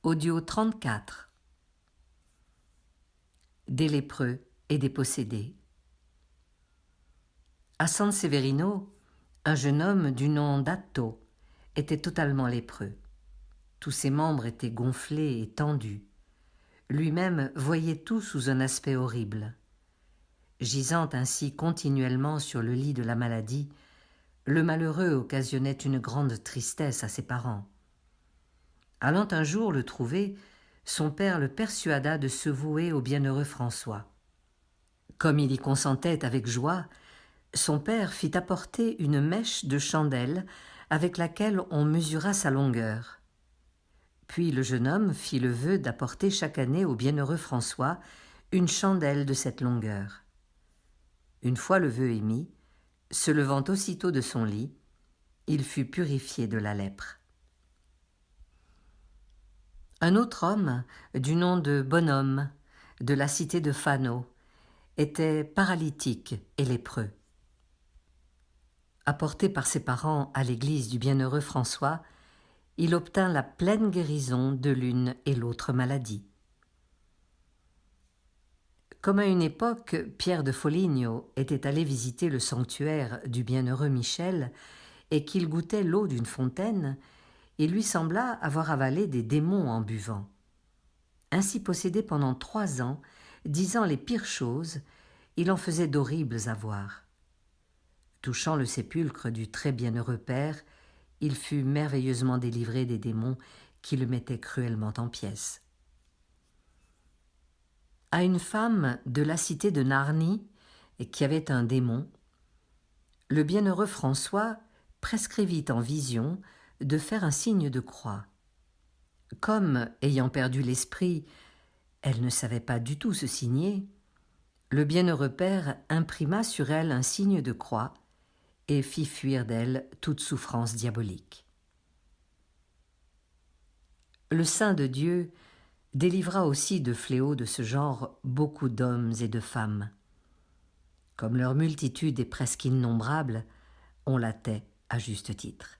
Audio 34. Des lépreux et des possédés. À San Severino, un jeune homme du nom d'Atto était totalement lépreux. Tous ses membres étaient gonflés et tendus. Lui-même voyait tout sous un aspect horrible. Gisant ainsi continuellement sur le lit de la maladie, le malheureux occasionnait une grande tristesse à ses parents. Allant un jour le trouver, son père le persuada de se vouer au bienheureux François. Comme il y consentait avec joie, son père fit apporter une mèche de chandelle avec laquelle on mesura sa longueur. Puis le jeune homme fit le vœu d'apporter chaque année au bienheureux François une chandelle de cette longueur. Une fois le vœu émis, se levant aussitôt de son lit, il fut purifié de la lèpre. Un autre homme, du nom de Bonhomme, de la cité de Fano, était paralytique et lépreux. Apporté par ses parents à l'église du bienheureux François, il obtint la pleine guérison de l'une et l'autre maladie. Comme à une époque, Pierre de Foligno était allé visiter le sanctuaire du bienheureux Michel et qu'il goûtait l'eau d'une fontaine, il lui sembla avoir avalé des démons en buvant. Ainsi possédé pendant 3 ans, disant les pires choses, il en faisait d'horribles à voir. Touchant le sépulcre du très bienheureux père, il fut merveilleusement délivré des démons qui le mettaient cruellement en pièces. À une femme de la cité de Narni, qui avait un démon, le bienheureux François prescrivit en vision de faire un signe de croix. Comme, ayant perdu l'esprit, elle ne savait pas du tout se signer, le bienheureux père imprima sur elle un signe de croix et fit fuir d'elle toute souffrance diabolique. Le Saint de Dieu délivra aussi de fléaux de ce genre beaucoup d'hommes et de femmes. Comme leur multitude est presque innombrable, on la tait à juste titre.